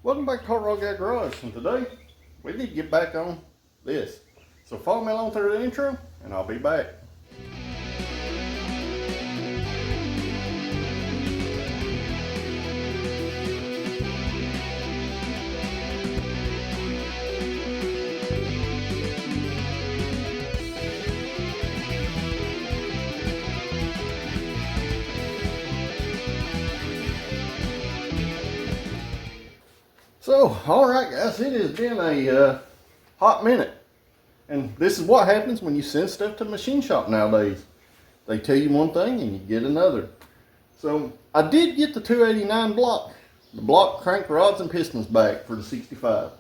Welcome back to HotRodGuyGarage, and today we need to get back on this. So follow me along through the intro and I'll be back. So, alright guys, it has been a hot minute. And this is what happens when you send stuff to the machine shop nowadays. They tell you one thing and you get another. So, I did get the 289 block. The block crank rods and pistons back for the 65.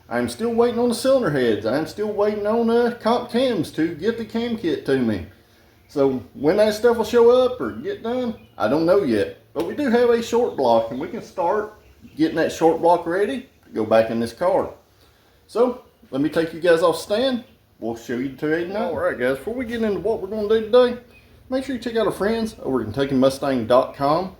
I'm still waiting on the cylinder heads. I'm still waiting on comp cams to get the cam kit to me. So, when that stuff will show up or get done, I don't know yet. But we do have a short block and we can start getting that short block ready to go back in this car. So let me take you guys off stand. We'll show you the 289. Alright guys, before we get into what we're going to do today, make sure you check out our friends over at KentuckyMustang.com.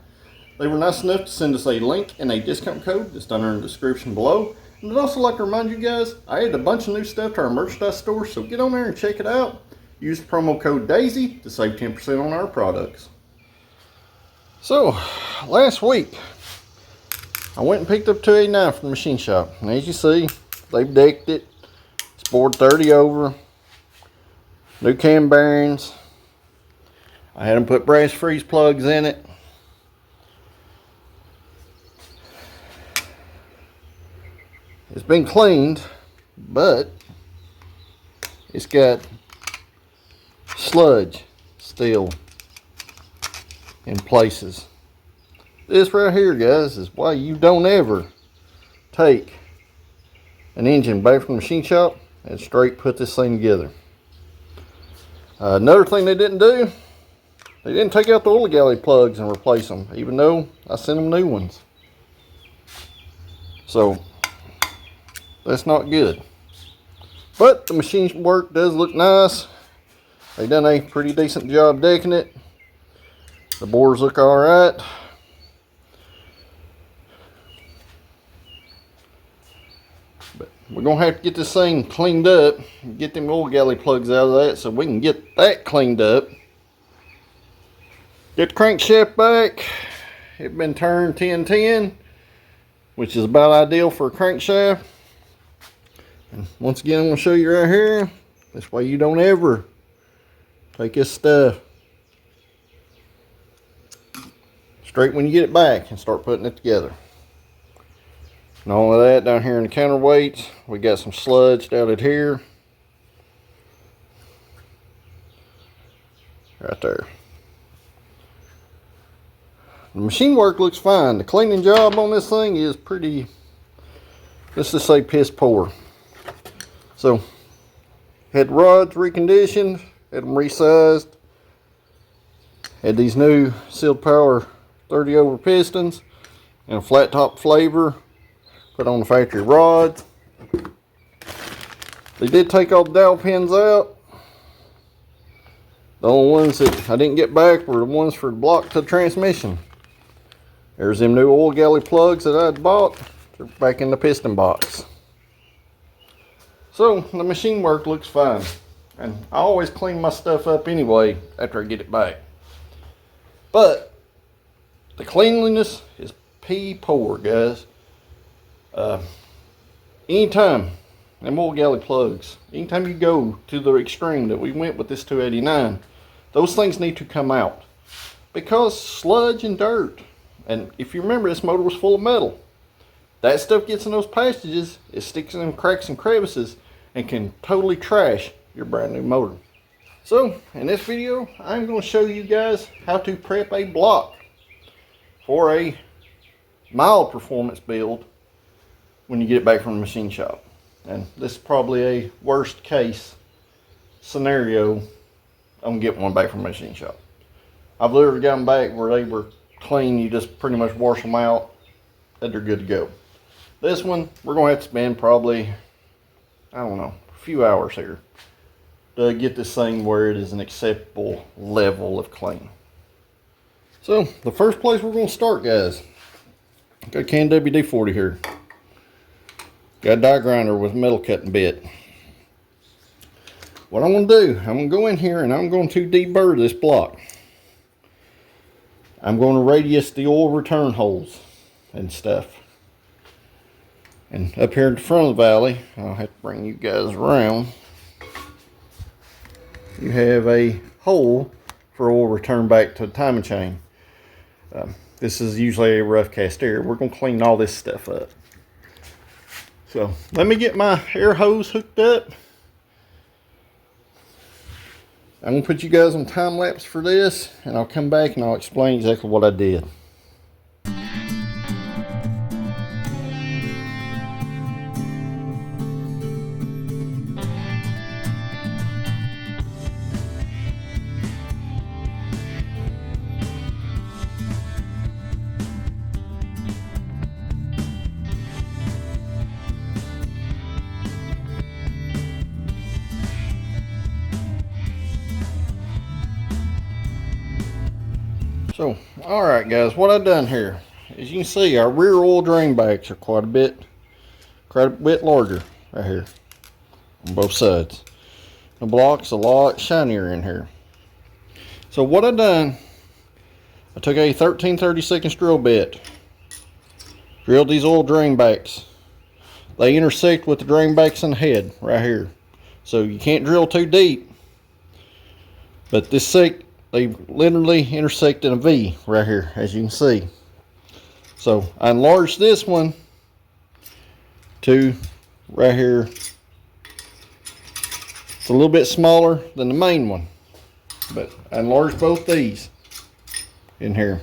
They were nice enough to send us a link and a discount code that's down there in the description below. And I'd also like to remind you guys, I added a bunch of new stuff to our merchandise store, so get on there and check it out. Use the promo code DAISY to save 10% on our products. So last week I went and picked up 289 from the machine shop, and as you see, they've decked it. It's bored 30 over, new cam bearings. I had them put brass freeze plugs in it. It's been cleaned, but it's got sludge still in places. This right here, guys, is why you don't ever take an engine back from the machine shop and straight put this thing together. Another thing they didn't do, they didn't take out the oil galley plugs and replace them, even though I sent them new ones. So that's not good. But the machine work does look nice. They done a pretty decent job decking it. The bores look all right. We're going to have to get this thing cleaned up and get them oil galley plugs out of that so we can get that cleaned up. Get the crankshaft back. It's been turned 10-10, which is about ideal for a crankshaft. And once again, I'm going to show you right here. This way you don't ever take this stuff straight when you get it back and start putting it together. And all of that down here in the counterweights, we got some sludge down at here. Right there. The machine work looks fine. The cleaning job on this thing is pretty, let's just say piss poor. So, had the rods reconditioned, had them resized, had these new sealed power 30 over pistons and a flat top flavor. Put on the factory rods. They did take all the dowel pins out. The only ones that I didn't get back were the ones for the block to the transmission. There's them new oil galley plugs that I had bought. They're back in the piston box. So the machine work looks fine. And I always clean my stuff up anyway after I get it back. But the cleanliness is pee poor, guys. Anytime them oil galley plugs, anytime you go to the extreme that we went with this 289, those things need to come out because sludge and dirt, and if you remember, this motor was full of metal. That stuff gets in those passages, it sticks in cracks and crevices and can totally trash your brand new motor. So in this video, I'm going to show you guys how to prep a block for a mild performance build when you get it back from the machine shop. And this is probably a worst case scenario. I'm gonna get one back from the machine shop. I've literally got them back where they were clean. You just pretty much wash them out and they're good to go. This one, we're gonna have to spend probably, I don't know, a few hours here to get this thing where it is an acceptable level of clean. So the first place we're gonna start, guys, got a can WD-40 here. Got a die grinder with a metal cutting bit. What I'm going to do, I'm going to go in here and I'm going to deburr this block. I'm going to radius the oil return holes and stuff. And up here at the front of the valley, I'll have to bring you guys around. You have a hole for oil return back to the timing chain. This is usually a rough cast area. We're going to clean all this stuff up. So let me get my air hose hooked up. I'm going to put you guys on time lapse for this, and I'll come back and I'll explain exactly what I did. So, alright guys, what I've done here, as you can see, our rear oil drain bags are quite a bit larger right here on both sides. The block's a lot shinier in here. So what I've done, I took a 13/32 drill bit, drilled these oil drain backs. They intersect with the drain backs in the head right here. So you can't drill too deep, but they literally intersect in a V right here, as you can see. So I enlarged this one to right here. It's a little bit smaller than the main one, but I enlarged both these in here.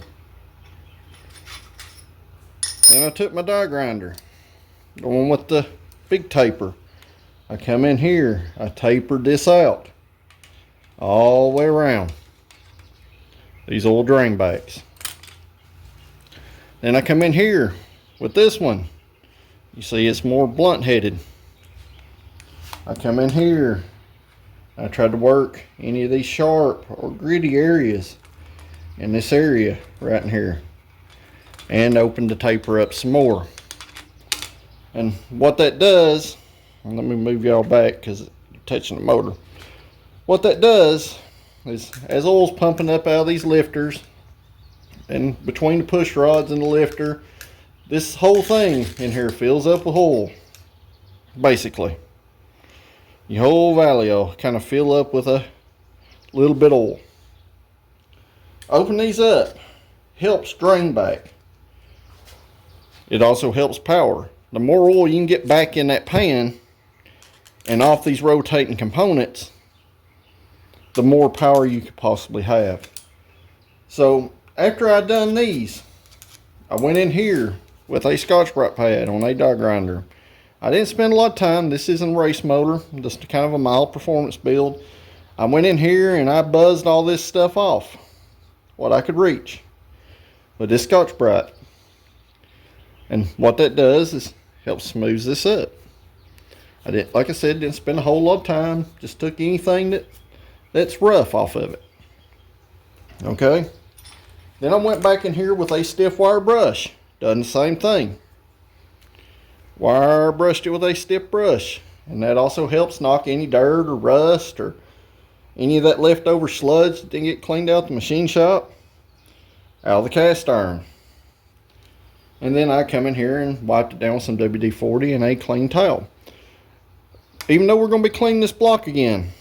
Then I took my die grinder, the one with the big taper. I come in here, I tapered this out all the way around these oil drain backs. Then I come in here with this one. You see it's more blunt headed. I come in here, I tried to work any of these sharp or gritty areas in this area right in here, and open the taper up some more. And what that does, and let me move y'all back because you're touching the motor. What that does is, as oil's pumping up out of these lifters and between the push rods and the lifter, this whole thing in here fills up with oil. Basically, your whole valley will kind of fill up with a little bit of oil. Open these up, helps drain back. It also helps power. The more oil you can get back in that pan and off these rotating components, the more power you could possibly have. So after I done these, I went in here with a Scotch-Brite pad on a die grinder. I didn't spend a lot of time. This isn't a race motor, just kind of a mild performance build. I went in here and I buzzed all this stuff off, what I could reach, with this Scotch-Brite. And what that does is helps smooth this up. I didn't, like I said, didn't spend a whole lot of time. Just took anything that's rough off of it. Okay. Then I went back in here with a stiff wire brush. Done the same thing. Wire brushed it with a stiff brush. And that also helps knock any dirt or rust or any of that leftover sludge that didn't get cleaned out the machine shop out of the cast iron. And then I come in here and wiped it down with some WD-40 and a clean towel. Even though we're going to be cleaning this block again,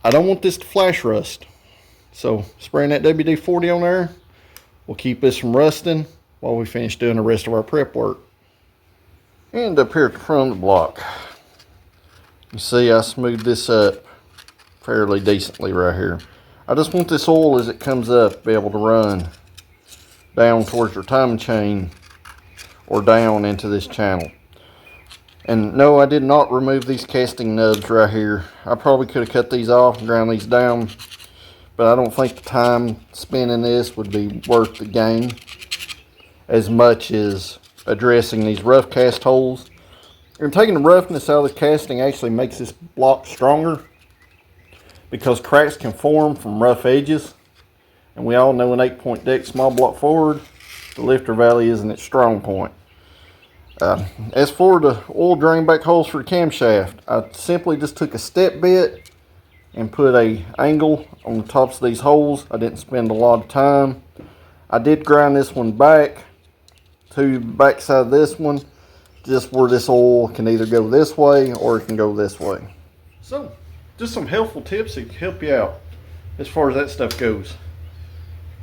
I don't want this to flash rust. So spraying that WD-40 on there will keep this from rusting while we finish doing the rest of our prep work. And up here at the front of the block, you see I smoothed this up fairly decently right here. I just want this oil as it comes up to be able to run down towards your timing chain or down into this channel. And no, I did not remove these casting nubs right here. I probably could have cut these off and ground these down, but I don't think the time spending this would be worth the gain as much as addressing these rough cast holes. And taking the roughness out of the casting actually makes this block stronger, because cracks can form from rough edges. And we all know an 8-point deck small block forward, the lifter valley isn't its strong point. As for the oil drain back holes for the camshaft, I simply just took a step bit and put a angle on the tops of these holes. I didn't spend a lot of time. I did grind this one back to the back side of this one, just where this oil can either go this way or it can go this way. So, just some helpful tips that can help you out as far as that stuff goes.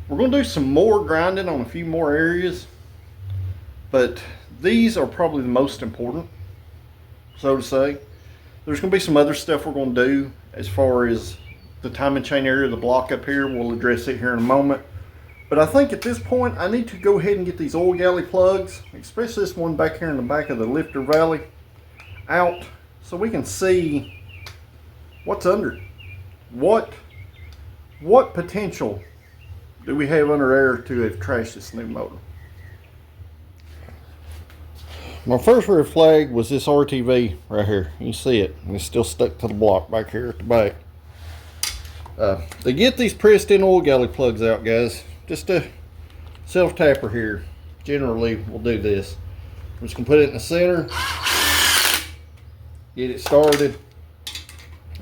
We're going to do some more grinding on a few more areas, but these are probably the most important, so to say. There's going to be some other stuff we're going to do as far as the timing chain area, the block up here. We'll address it here in a moment. But I think at this point I need to go ahead and get these oil galley plugs, especially this one back here in the back of the lifter valley, out so we can see what's under it. What potential do we have under there to have trashed this new motor? My first red flag was this RTV right here. You see it, and it's still stuck to the block back here at the back. To get these pressed in oil galley plugs out, guys, just a self tapper here generally will do this. I'm just gonna put it in the center, get it started,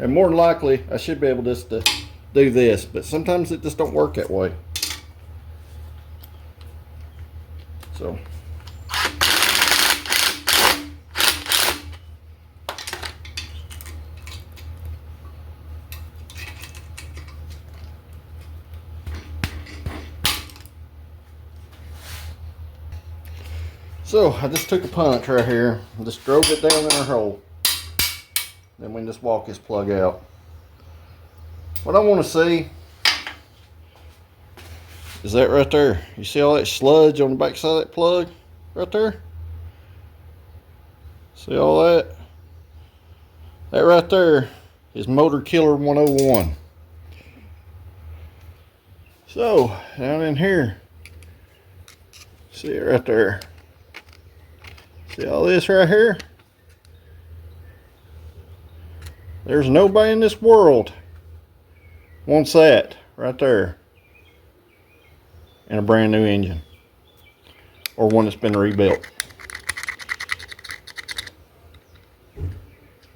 and more than likely I should be able just to do this, but sometimes it just don't work that way. So I just took a punch right here and just drove it down in our hole. Then we can just walk this plug out. What I want to see is that right there. You see all that sludge on the back side of that plug right there? See all that? That right there is motor killer 101. So down in here, see it right there. See all this right here? There's nobody in this world wants that right there in a brand new engine or one that's been rebuilt.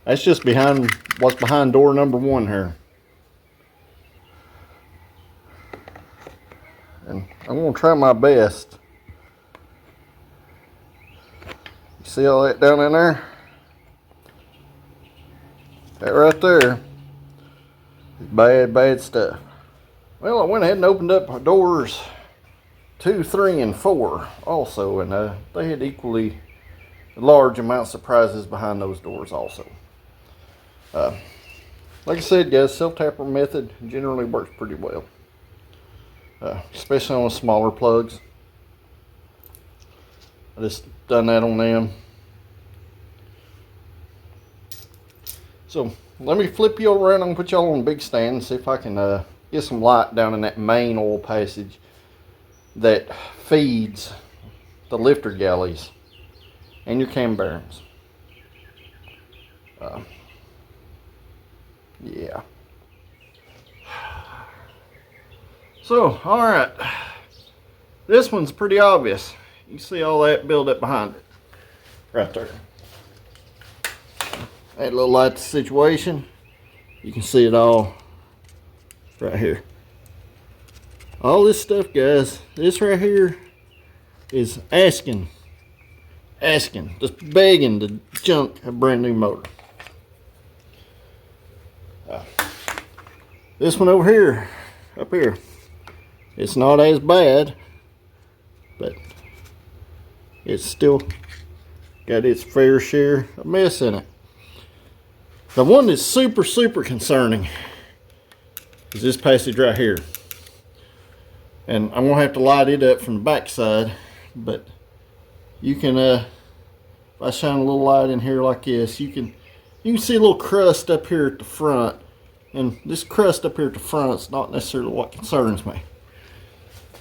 That's just behind what's behind door number 1 here. And I'm going to try my best. See all that down in there? That right there is bad, bad stuff. Well, I went ahead and opened up doors 2, 3, and 4 also, and they had equally large amounts of prizes behind those doors also. Like I said, guys, self-tapper method generally works pretty well, especially on the smaller plugs. I just done that on them. So let me flip you around and put y'all on a big stand and see if I can get some light down in that main oil passage that feeds the lifter galleys and your cam bearings. Yeah. So, alright. This one's pretty obvious. You see all that buildup behind it. Right there. That little light situation. You can see it all right here. All this stuff, guys, this right here is asking, just begging to junk a brand new motor. This one over here, up here, it's not as bad, but it's still got its fair share of mess in it. The one that's super, super concerning is this passage right here. And I'm gonna have to light it up from the back side, but you can, if I shine a little light in here like this, you can see a little crust up here at the front. And this crust up here at the front is not necessarily what concerns me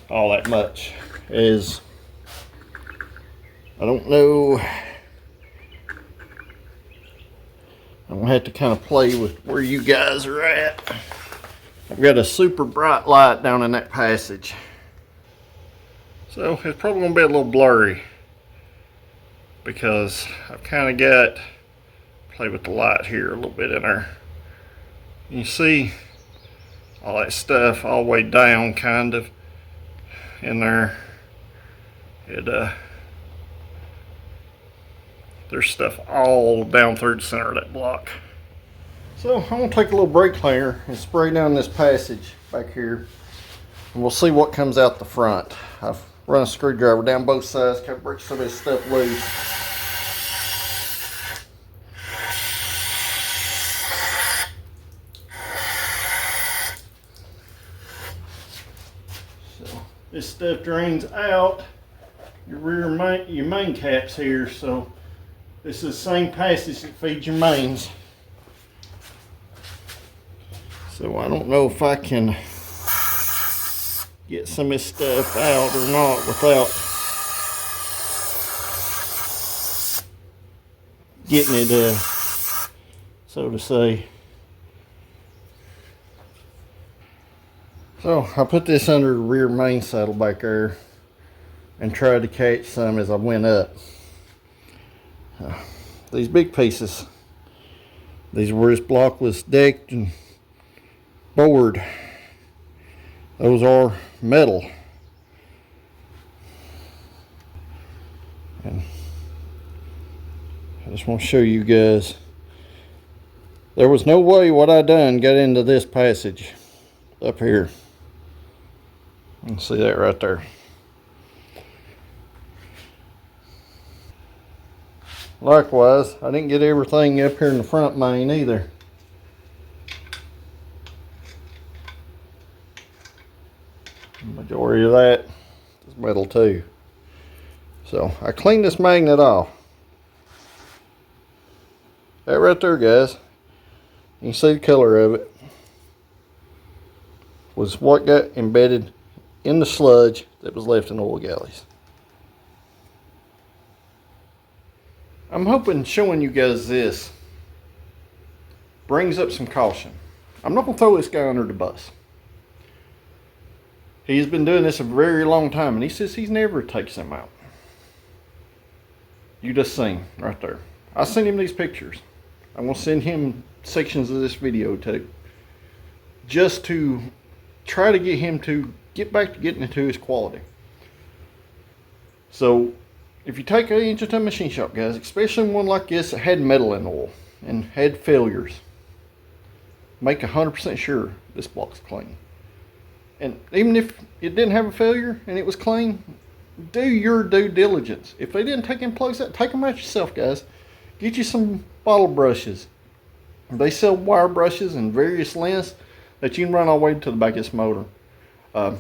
all that much. Is I don't know, I'm gonna have to kind of play with where you guys are at. I've got a super bright light down in that passage, so it's probably gonna be a little blurry because I've kind of got, play with the light here a little bit in there. You see all that stuff all the way down kind of in there. There's stuff all down through the center of that block. So I'm going to take a little brake cleaner and spray down this passage back here, and we'll see what comes out the front. I've run a screwdriver down both sides, kind of break some of this stuff loose. So this stuff drains out your main caps here. So this is the same passage that feeds your mains. So I don't know if I can get some of this stuff out or not without getting it, so to say. So I put this under the rear main saddle back there and tried to catch some as I went up. These big pieces, these where this block was decked and board, those are metal. And I just want to show you guys, there was no way what I done got into this passage up here. You can see that right there. Likewise, I didn't get everything up here in the front main either. The majority of that is metal too. So I cleaned this magnet off. That right there, guys, you can see the color of it, was what got embedded in the sludge that was left in the oil galleys. I'm hoping showing you guys this brings up some caution. I'm not going to throw this guy under the bus. He's been doing this a very long time, and he says he's never takes them out. You just seen right there. I sent him these pictures. I'm going to send him sections of this video too, just to try to get him to get back to getting into his quality. So if you take an engine to a machine shop, guys, especially one like this that had metal in the oil and had failures, make 100% sure this block's clean. And even if it didn't have a failure and it was clean, do your due diligence. If they didn't take in plugs out, take them out yourself, guys. Get you some bottle brushes. They sell wire brushes in various lengths that you can run all the way to the back of this motor.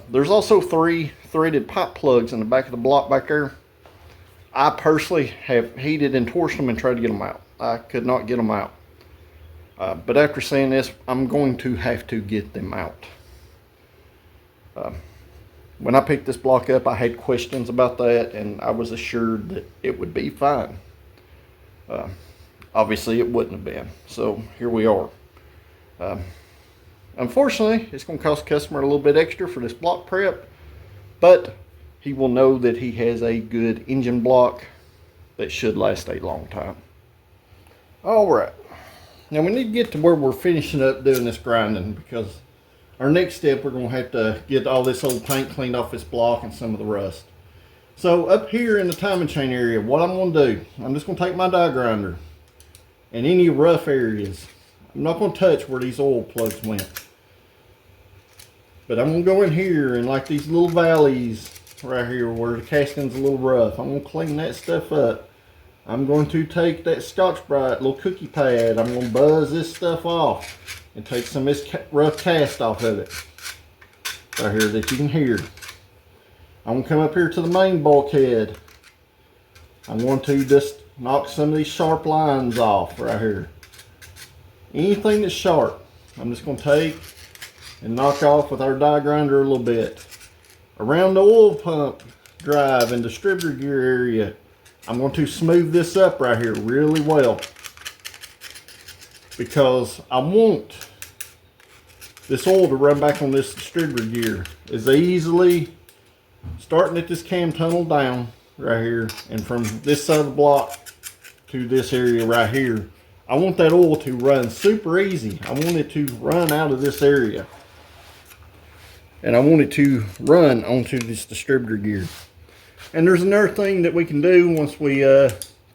There's also 3 threaded pipe plugs in the back of the block back there. I personally have heated and torched them and tried to get them out. I could not get them out. But after saying this, I'm going to have to get them out. When I picked this block up, I had questions about that, and I was assured that it would be fine. Obviously, it wouldn't have been. So here we are. Unfortunately, it's going to cost the customer a little bit extra for this block prep, but he will know that he has a good engine block that should last a long time. All right. Now we need to get to where we're finishing up doing this grinding, because our next step, we're going to have to get all this old paint cleaned off this block and some of the rust. So up here in the timing chain area, what I'm going to do, I'm just going to take my die grinder and any rough areas. I'm not going to touch where these oil plugs went. But I'm going to go in here and like these little valleys right here where the casting's a little rough, I'm going to clean that stuff up. I'm going to take that Scotch-Brite little cookie pad, I'm going to buzz this stuff off and take some of this rough cast off of it right here that you can hear. I'm going to come up here to the main bulkhead. I'm going to just knock some of these sharp lines off right here. Anything that's sharp, I'm just going to take and knock off with our die grinder a little bit. Around the oil pump drive and distributor gear area, I'm going to smooth this up right here really well, because I want this oil to run back on this distributor gear as easily starting at this cam tunnel down right here, and from this side of the block to this area right here, I want that oil to run super easy. I want it to run out of this area. And I want it to run onto this distributor gear. And there's another thing that we can do once we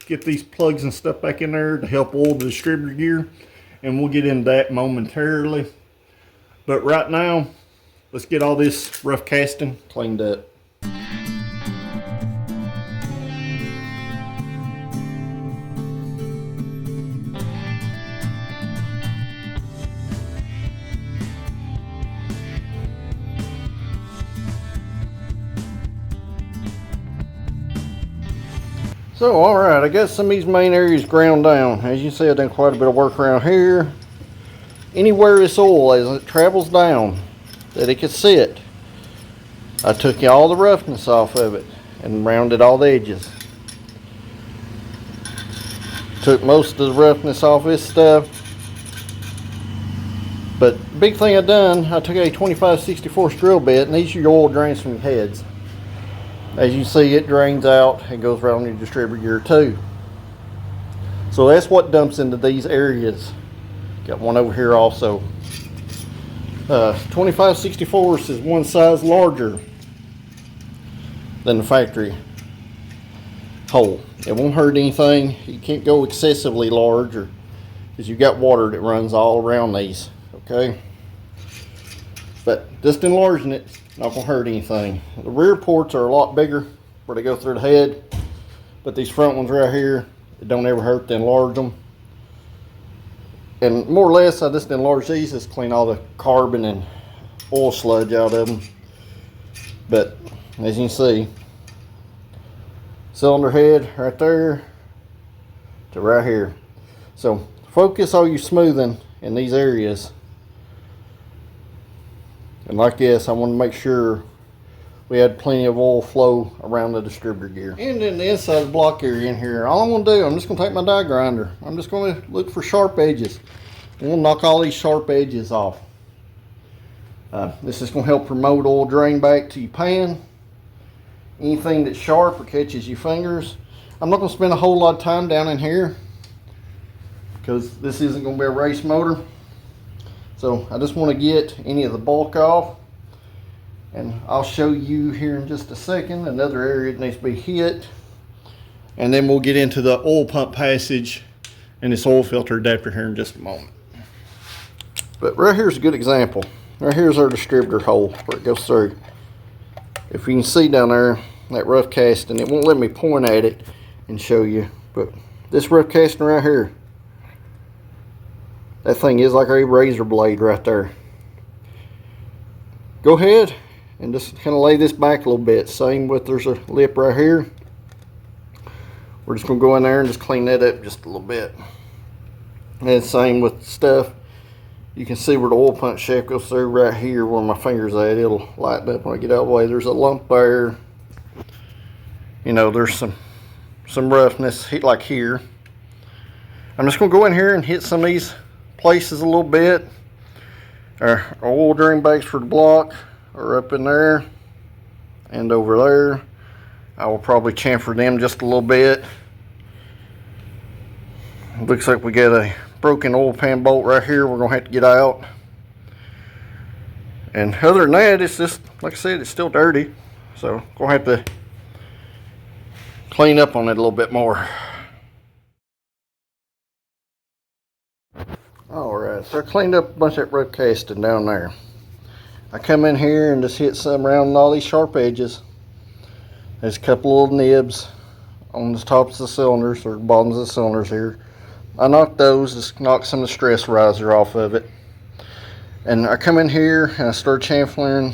get these plugs and stuff back in there to help oil the distributor gear. And we'll get into that momentarily. But right now, let's get all this rough casting cleaned up. So, alright, I got some of these main areas ground down. As you see, I've done quite a bit of work around here. Anywhere this oil, as it travels down, that it could sit, I took all the roughness off of it and rounded all the edges. Took most of the roughness off this stuff. But the big thing I done, I took a 25/64 drill bit, and these are your oil drains from your heads. As you see, it drains out and goes right on your distributor gear too. So that's what dumps into these areas. Got one over here also. 25/64 is one size larger than the factory hole. It won't hurt anything. You can't go excessively large, or because you've got water that runs all around these. Okay, but just enlarging it, not gonna hurt anything. The rear ports are a lot bigger where they go through the head, but these front ones right here, it don't ever hurt to enlarge them. And more or less, I just enlarge these just clean all the carbon and oil sludge out of them. But as you can see, cylinder head right there to right here. So focus all your smoothing in these areas. And like this, I want to make sure we had plenty of oil flow around the distributor gear. And in the inside of the block area in here, all I'm going to do, I'm just going to take my die grinder. I'm just going to look for sharp edges. I'm going to knock all these sharp edges off. This is going to help promote oil drain back to your pan. Anything that's sharp or catches your fingers. I'm not going to spend a whole lot of time down in here because this isn't going to be a race motor. So I just want to get any of the bulk off, and I'll show you here in just a second another area that needs to be hit, and then we'll get into the oil pump passage and this oil filter adapter here in just a moment. But right here's a good example. Right here's our distributor hole where it goes through. If you can see down there that rough casting, it won't let me point at it and show you, but this rough casting right here, that thing is like a razor blade right there. Go ahead and just kind of lay this back a little bit. Same with, there's a lip right here. We're just going to go in there and just clean that up just a little bit. And same with stuff. You can see where the oil pump shaft goes through right here where my finger's at. It'll lighten up when I get out of the way. There's a lump there. You know, there's some roughness like here. I'm just going to go in here and hit some of these places a little bit. Our oil drain bags for the block are up in there and over there. I will probably chamfer them just a little bit. Looks like we got a broken oil pan bolt right here we're gonna have to get out. And other than that, it's just, like I said, it's still dirty. So gonna have to clean up on it a little bit more. Alright, so I cleaned up a bunch of that rough casting down there. I come in here and just hit some around all these sharp edges. There's a couple little nibs on the tops of the cylinders or bottoms of the cylinders here. I knocked those, just knocked some of the stress riser off of it. And I come in here and I start chamfering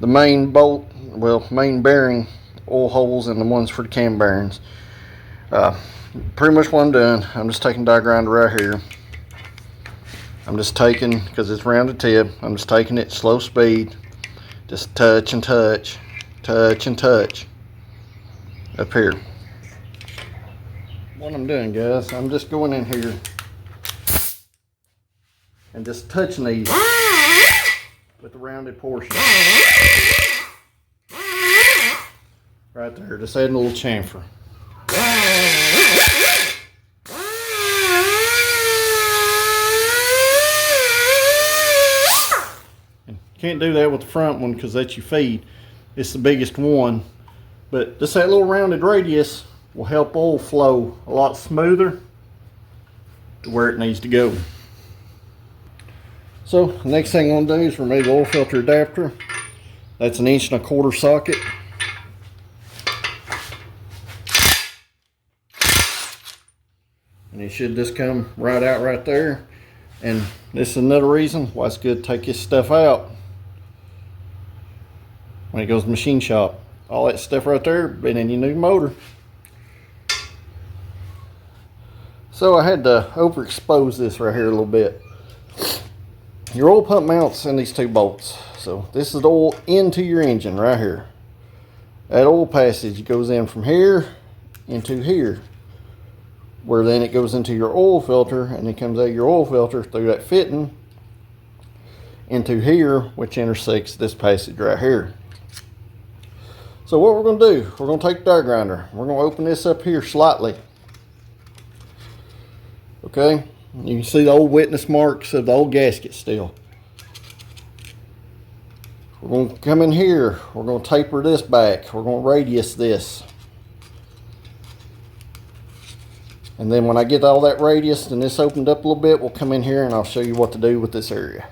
the main bolt, well, main bearing oil holes and the ones for the cam bearings. Pretty much what I'm doing, I'm just taking die grinder right here. I'm just taking, because it's rounded tip, I'm just taking it slow speed, just touch and touch, touch and touch up here. What I'm doing, guys, I'm just going in here and just touching these with the rounded portion. right there, just adding a little chamfer. And you can't do that with the front one because that's your feed. It's the biggest one, but just that little rounded radius will help oil flow a lot smoother to where it needs to go. So the next thing I'm going to do is remove the oil filter adapter. That's an 1.25 inch socket. And it should just come right out right there. And this is another reason why it's good to take this stuff out when it goes to the machine shop. All that stuff right there been in your new motor. So I had to overexpose this right here a little bit. Your oil pump mounts in these two bolts. So this is the oil into your engine right here. That oil passage goes in from here into here, where then it goes into your oil filter, and it comes out of your oil filter through that fitting into here, which intersects this passage right here. So what we're going to do, we're going to take the tire grinder. We're going to open this up here slightly. Okay, you can see the old witness marks of the old gasket still. We're going to come in here. We're going to taper this back. We're going to radius this. And then when I get all that radius and this opened up a little bit, we'll come in here and I'll show you what to do with this area.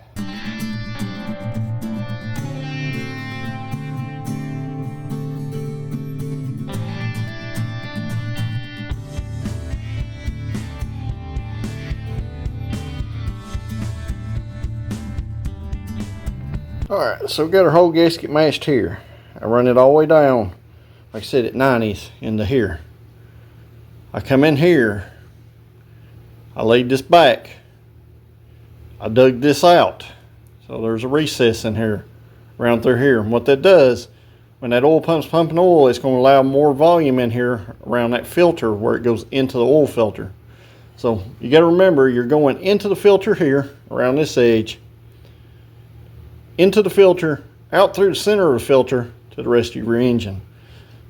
Alright, so we've got our whole gasket mashed here. I run it all the way down, like I said, at 90s into here. I come in here, I laid this back, I dug this out. So there's a recess in here, around through here. And what that does, when that oil pump's pumping oil, it's going to allow more volume in here around that filter where it goes into the oil filter. So you got to remember, you're going into the filter here, around this edge, into the filter, out through the center of the filter to the rest of your engine.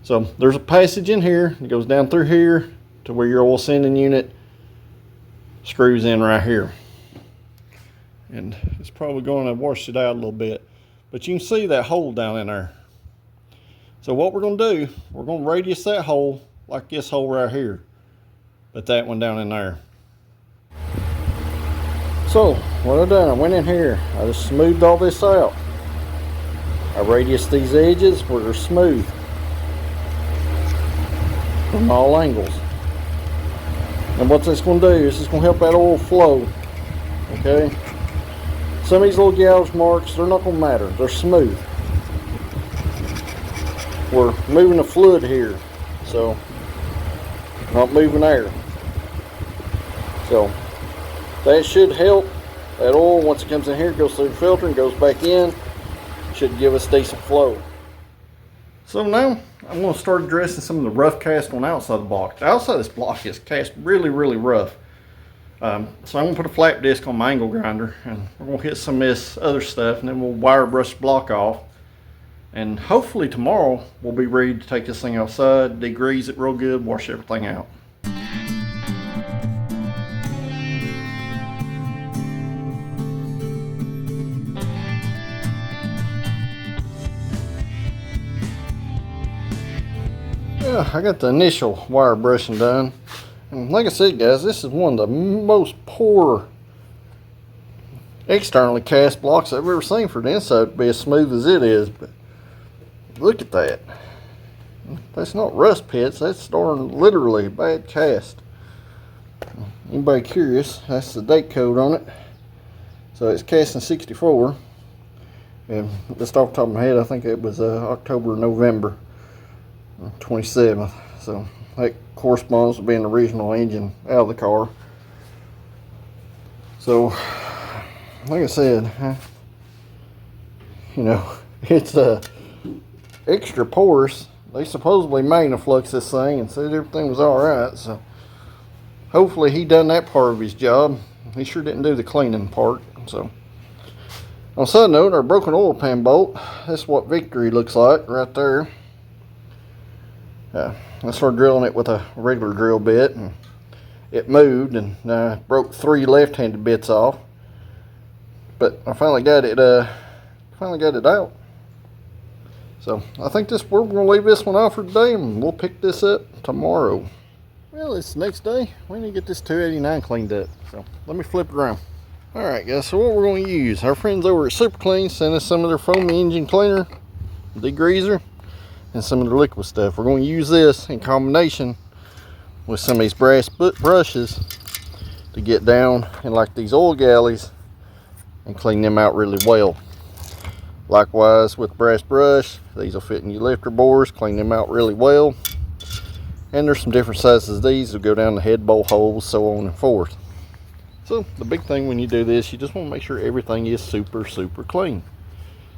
So there's a passage in here, it goes down through here to where your oil sending unit screws in right here. And it's probably going to wash it out a little bit, but you can see that hole down in there. So what we're going to do, we're going to radius that hole like this hole right here, but that one down in there. So what I've done, I went in here, I just smoothed all this out. I radiused these edges where they're smooth from all angles. And what that's going to do is it's going to help that oil flow. Okay, some of these little gouge marks, they're not going to matter, they're smooth. We're moving the fluid here, so not moving air. So that should help. That oil, once it comes in here, goes through the filter and goes back in, should give us decent flow. So now I'm going to start addressing some of the rough cast on the outside of the block. The outside of this block is cast really, really rough. So I'm going to put a flat disc on my angle grinder, and we're going to hit some of this other stuff, and then we'll wire brush the block off. And hopefully tomorrow we'll be ready to take this thing outside, degrease it real good, wash everything out. Yeah, I got the initial wire brushing done. And like I said, guys, this is one of the most poor externally cast blocks I've ever seen for the inside to be as smooth as it is. But look at that. That's not rust pits, that's darn literally bad cast. Anybody curious, that's the date code on it. So it's cast in 64. And just off the top of my head, I think it was October, November 27th. So that corresponds to being the original engine out of the car. So like I said, you know, it's extra porous. They supposedly magnaflux this thing and said everything was alright, so hopefully he done that part of his job. He sure didn't do the cleaning part. So on a side note, our broken oil pan bolt, that's what victory looks like right there. I started drilling it with a regular drill bit, and it moved, and I broke 3 left-handed bits off. But I finally got it out. So I think we're gonna leave this one off for today, and we'll pick this up tomorrow. Well, it's the next day. We need to get this 289 cleaned up. So let me flip it around. All right, guys. So what we're going to use? Our friends over at Super Clean sent us some of their foamy engine cleaner, degreaser, and some of their liquid stuff. We're going to use this in combination with some of these brass brushes to get down in like these oil galleys and clean them out really well. Likewise with brass brush, these will fit in your lifter bores, clean them out really well. And there's some different sizes of these that go down the head bolt holes, so on and forth. So the big thing when you do this, you just want to make sure everything is super clean.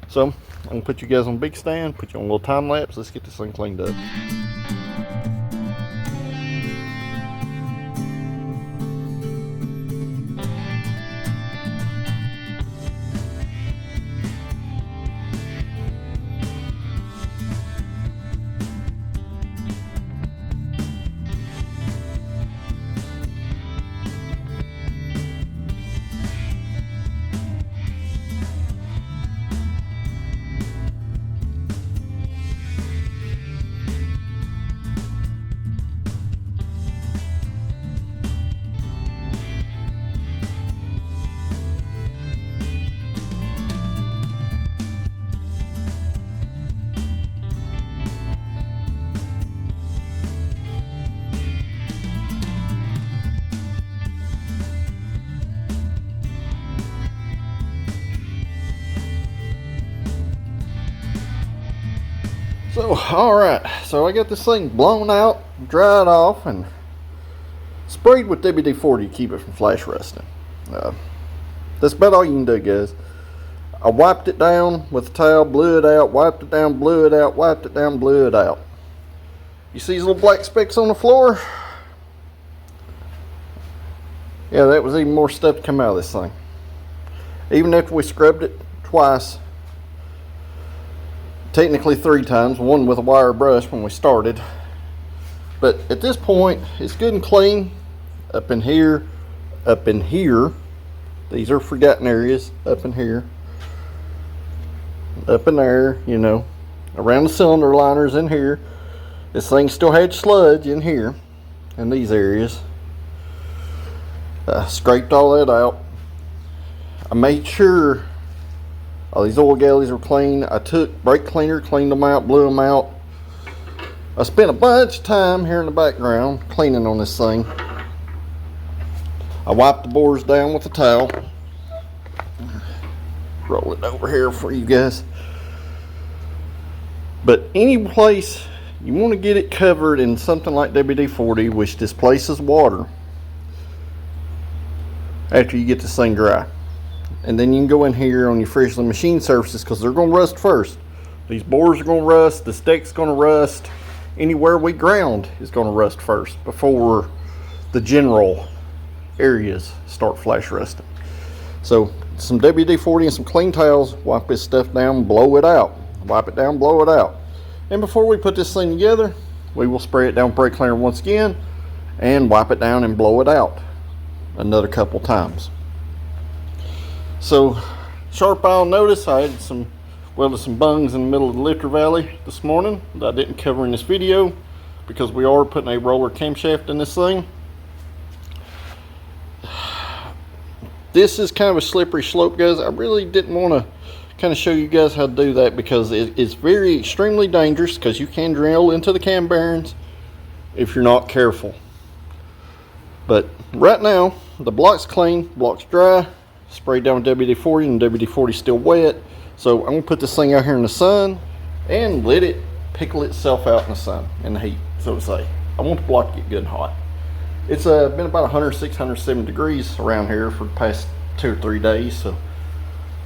So I'm gonna put you guys on a big stand, put you on a little time lapse. Let's get this thing cleaned up. So, alright, so I got this thing blown out, dried off, and sprayed with WD-40 to keep it from flash rusting. That's about all you can do, guys. I wiped it down with a towel, blew it out, wiped it down, blew it out, wiped it down, blew it out. You see these little black specks on the floor? Yeah, that was even more stuff to come out of this thing. Even after we scrubbed it twice, technically 3 times, one with a wire brush when we started, but at this point it's good and clean. Up in here, these are forgotten areas. Up in here, up in there, you know, around the cylinder liners in here. This thing still had sludge in here in these areas. Scraped all that out. I made sure all these oil galleys were clean. I took brake cleaner, cleaned them out, blew them out. I spent a bunch of time here in the background cleaning on this thing. I wiped the bores down with a towel. Roll it over here for you guys. But any place you want to get it covered in something like WD-40, which displaces water after you get this thing dry. And then you can go in here on your freshly machined surfaces, because they're going to rust first. These bores are going to rust, this deck's going to rust, anywhere we ground is going to rust first before the general areas start flash rusting. So some WD-40 and some clean towels, wipe this stuff down, blow it out. Wipe it down, blow it out. And before we put this thing together, we will spray it down with brake cleaner once again and wipe it down and blow it out another couple times. So, sharp eye will notice I had welded some bungs in the middle of the lifter valley this morning that I didn't cover in this video because we are putting a roller camshaft in this thing. This is kind of a slippery slope, guys. I really didn't want to kind of show you guys how to do that because it's very extremely dangerous, because you can drill into the cam bearings if you're not careful. But right now the block's clean, block's dry, sprayed down with WD-40, and WD-40 is still wet. So I'm gonna put this thing out here in the sun and let it pickle itself out in the sun, in the heat, so to say. I want the block to get good and hot. It's been about 106, 107 degrees around here for the past 2 or 3 days, so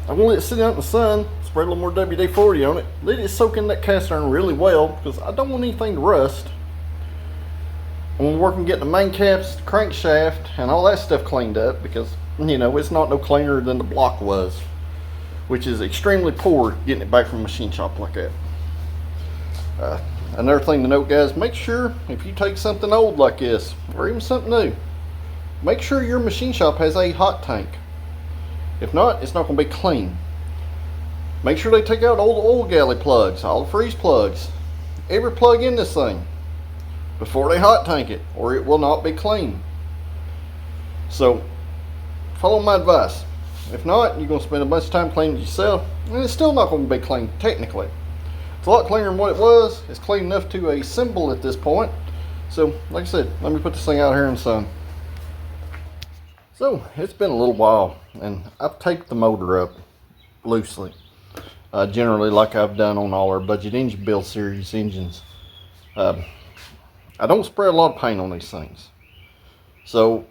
I'm gonna let it sit out in the sun, spray a little more WD-40 on it, let it soak in that cast iron really well, because I don't want anything to rust. I'm gonna work on getting the main caps, the crankshaft, and all that stuff cleaned up, because, you know, it's not no cleaner than the block was, which is extremely poor getting it back from a machine shop like that. another thing to note, guys, make sure if you take something old like this, or even something new, make sure your machine shop has a hot tank. If not, it's not going to be clean. Make sure they take out all the oil galley plugs, all the freeze plugs, every plug in this thing before they hot tank it, or it will not be clean. So follow my advice. If not, you're going to spend a bunch of time cleaning it yourself, and it's still not going to be clean technically. It's a lot cleaner than what it was. It's clean enough to assemble at this point. So like I said, let me put this thing out here in the sun. So it's been a little while, and I've taped the motor up loosely, generally like I've done on all our budget engine build series engines. I don't spray a lot of paint on these things. So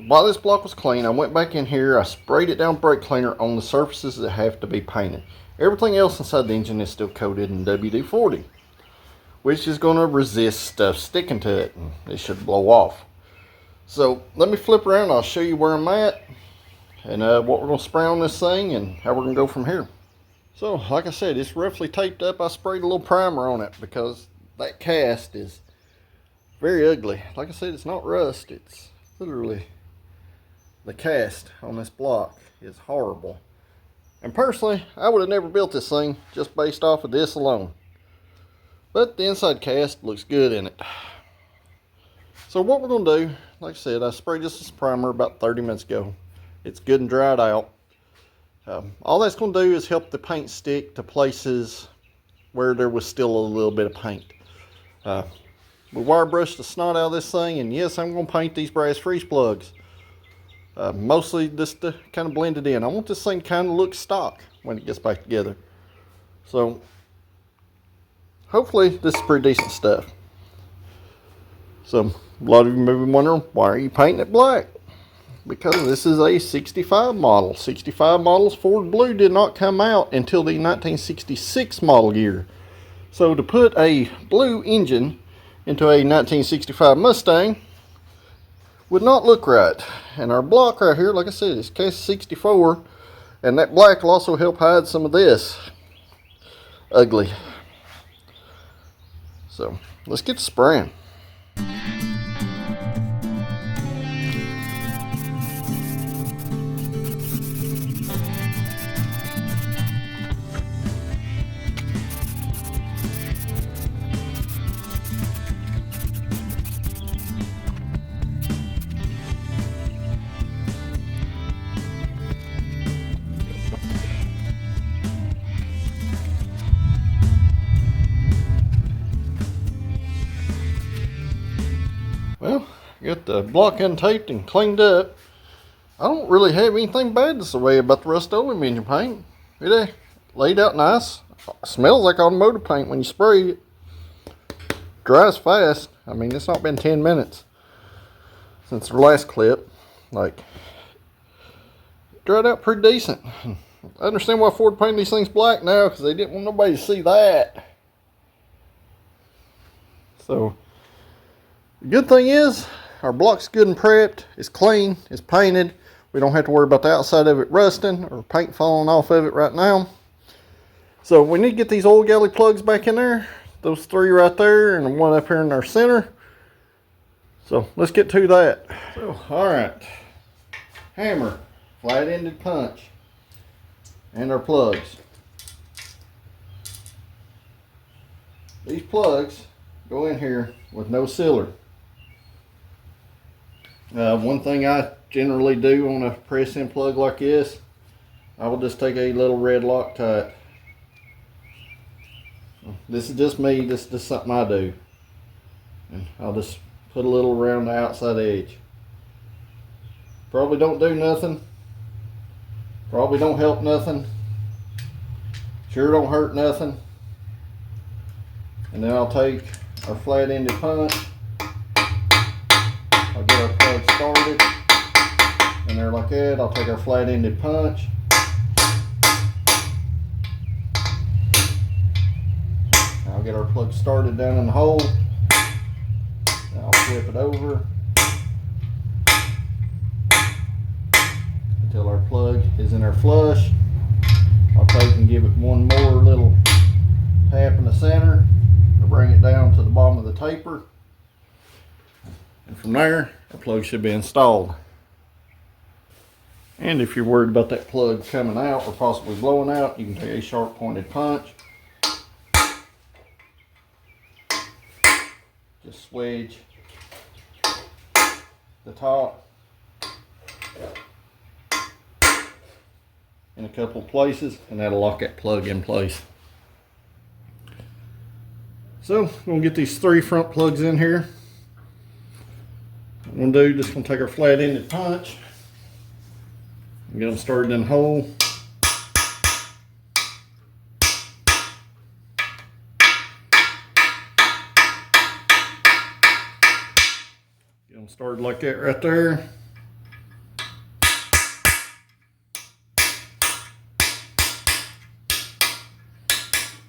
while this block was clean, I went back in here, I sprayed it down brake cleaner on the surfaces that have to be painted. Everything else inside the engine is still coated in WD-40, which is going to resist stuff sticking to it, and it should blow off. So let me flip around, I'll show you where I'm at, and what we're going to spray on this thing, and how we're going to go from here. So like I said, it's roughly taped up. I sprayed a little primer on it because that cast is very ugly. Like I said, it's not rust, it's literally the cast on this block is horrible. And personally, I would have never built this thing just based off of this alone. But the inside cast looks good in it. So what we're going to do, like I said, I sprayed this primer about 30 minutes ago. It's good and dried out. All that's going to do is help the paint stick to places where there was still a little bit of paint. We wire brushed the snot out of this thing, and yes, I'm going to paint these brass freeze plugs. Mostly just to kind of blend it in. I want this thing to kind of look stock when it gets back together. So hopefully this is pretty decent stuff. So a lot of you may be wondering, why are you painting it black? Because this is a 65 model. 65 models Ford Blue did not come out until the 1966 model year. So to put a blue engine into a 1965 Mustang would not look right. And our block right here, like I said, is cast 64, and that black will also help hide some of this ugly. So let's get to spraying. Well, got the block untaped and cleaned up. I don't really have anything bad to say about the Rust-Oleum engine paint. It laid out nice. Smells like automotive paint when you spray it. Dries fast. I mean, it's not been 10 minutes since the last clip. Like, it dried out pretty decent. I understand why Ford painted these things black now, because they didn't want nobody to see that. So the good thing is, our block's good and prepped, it's clean, it's painted. We don't have to worry about the outside of it rusting or paint falling off of it right now. So we need to get these oil galley plugs back in there. Those 3 right there and the one up here in our center. So let's get to that. So, alright. Hammer, flat-ended punch, and our plugs. These plugs go in here with no sealer. One thing I generally do on a press-in plug like this, I will just take a little red Loctite. This is just me, this is just something I do. And I'll just put a little around the outside edge. Probably don't do nothing. Probably don't help nothing. Sure don't hurt nothing. And then I'll take our flat-ended punch. I'll get our plug started. And there like that, I'll take our flat-ended punch. I'll get our plug started down in the hole. I'll flip it over until our plug is in our flush. I'll take and give it one more little tap in the center, to bring it down to the bottom of the taper. And from there, the plug should be installed. And if you're worried about that plug coming out or possibly blowing out, you can take a sharp pointed punch. Just swedge the top in a couple of places, and that'll lock that plug in place. So I'm going to get these 3 front plugs in here. What I'm going to do, just going to take our flat-ended punch and get them started in the hole. Get them started like that right there.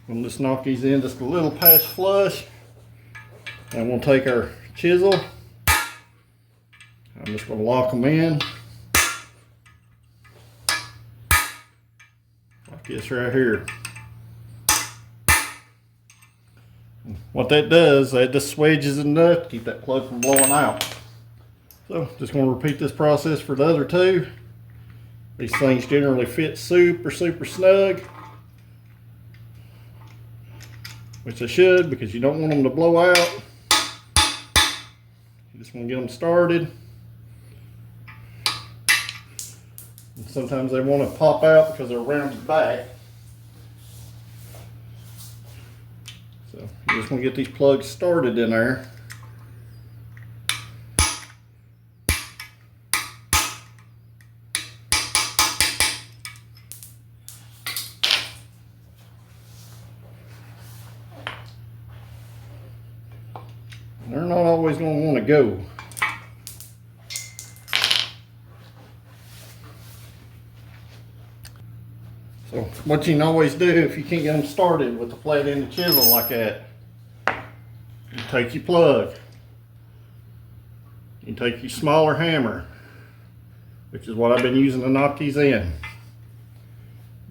We'll just knock these in just a little past flush. And we'll take our chisel. I'm just going to lock them in. Like this right here. And what that does, that just swedges enough to keep that plug from blowing out. So just going to repeat this process for the other 2. These things generally fit super snug. Which they should, because you don't want them to blow out. You just want to get them started. And sometimes they want to pop out because they're rounded back. So you just want to get these plugs started in there. They're not always going to want to go. So what you can always do if you can't get them started with the flat-ended chisel like that, you take your plug, you take your smaller hammer, which is what I've been using to knock these in.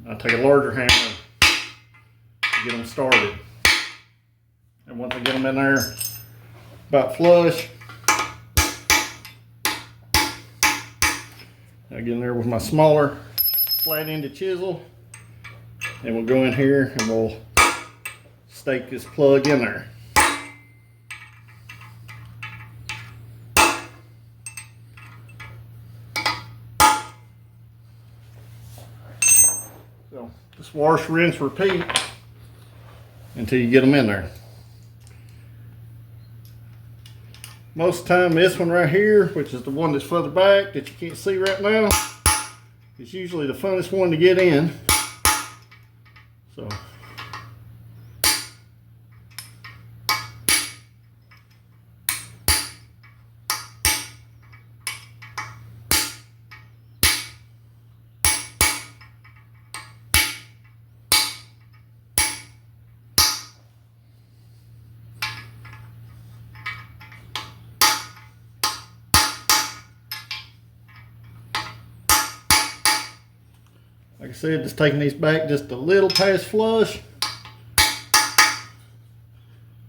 I take a larger hammer to get them started. And once I get them in there about flush, I get in there with my smaller flat-ended chisel, and we'll go in here and we'll stake this plug in there. So just wash, rinse, repeat until you get them in there. Most of the time, this one right here, which is the one that's further back that you can't see right now, is usually the funnest one to get in. So like I said, just taking these back just a little past flush.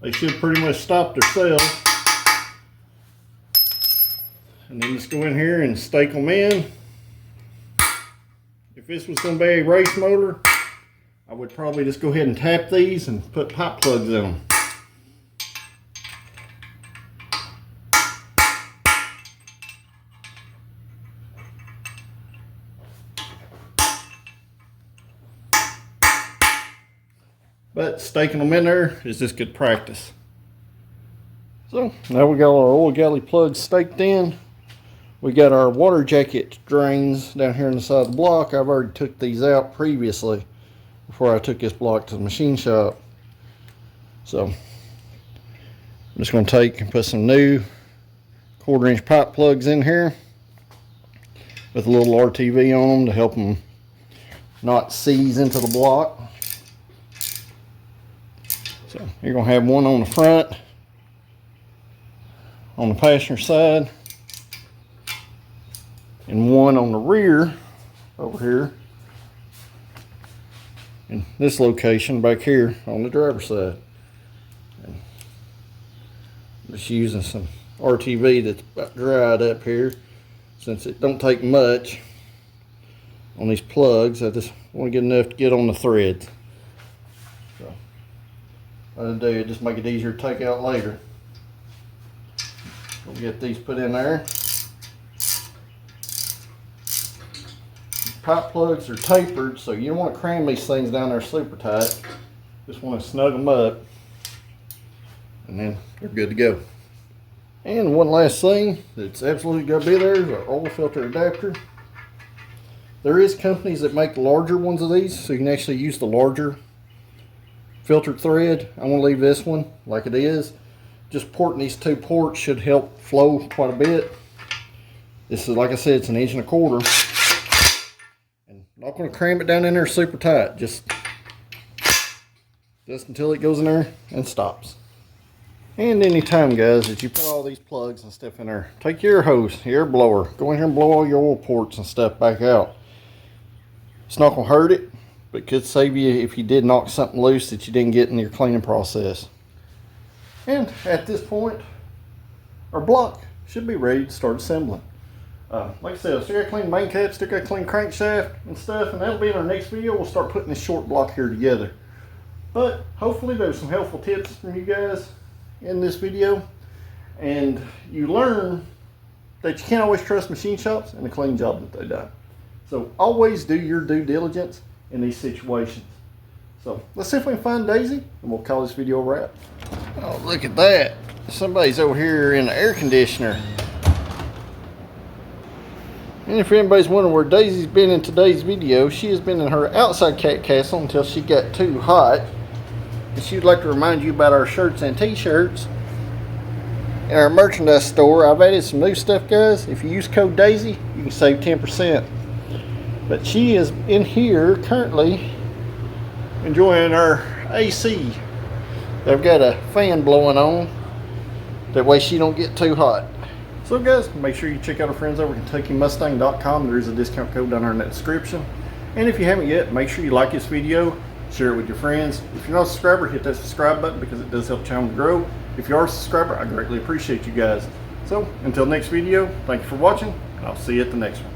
They should pretty much stop themselves. And then just go in here and stake them in. If this was going to be a race motor, I would probably just go ahead and tap these and put pipe plugs in them. But staking them in there is just good practice. So now we got our oil galley plugs staked in. We got our water jacket drains down here on the side of the block. I've already took these out previously before I took this block to the machine shop. So I'm just going to take and put some new 1/4 inch pipe plugs in here with a little RTV on them to help them not seize into the block. So you're going to have one on the front, on the passenger side, and one on the rear over here in this location back here on the driver's side. And Just using some RTV that's about dried up here. Since it don't take much on these plugs, I just want to get enough to get on the threads. So what I do, just make it easier to take out later. We'll get these put in there. Pipe plugs are tapered, so you don't want to cram these things down there super tight. Just want to snug them up, and then they're good to go. And one last thing that's absolutely got to be there is our oil filter adapter. There is companies that make larger ones of these, so you can actually use the larger filtered thread. I'm going to leave this one like it is. Just porting these two ports should help flow quite a bit. This is, like I said, it's 1 1/4 inches. And I'm not going to cram it down in there super tight. Just until it goes in there and stops. And anytime, guys, that you put all these plugs and stuff in there, take your hose, your blower, go in here and blow all your oil ports and stuff back out. It's not going to hurt it, but it could save you if you did knock something loose that you didn't get in your cleaning process. And at this point, our block should be ready to start assembling. Like I said, I still got to clean main cap, still got to clean crankshaft and stuff, and that'll be in our next video. We'll start putting this short block here together. But hopefully there's some helpful tips from you guys in this video, and you learn that you can't always trust machine shops and the clean job that they do. So always do your due diligence in these situations. So let's see if we can find Daisy, and we'll call this video a wrap. Oh, look at that. Somebody's over here in the air conditioner. And if anybody's wondering where Daisy's been in today's video, she has been in her outside cat castle until she got too hot. And she'd like to remind you about our shirts and t-shirts in our merchandise store. I've added some new stuff, guys. If you use code Daisy, you can save 10%. But she is in here currently enjoying our AC. They've got a fan blowing on. That way she don't get too hot. So guys, make sure you check out our friends over at KentuckyMustang.com. There is a discount code down there in that description. And if you haven't yet, make sure you like this video, share it with your friends. If you're not a subscriber, hit that subscribe button because it does help the channel to grow. If you are a subscriber, I greatly appreciate you guys. So until next video, thank you for watching, and I'll see you at the next one.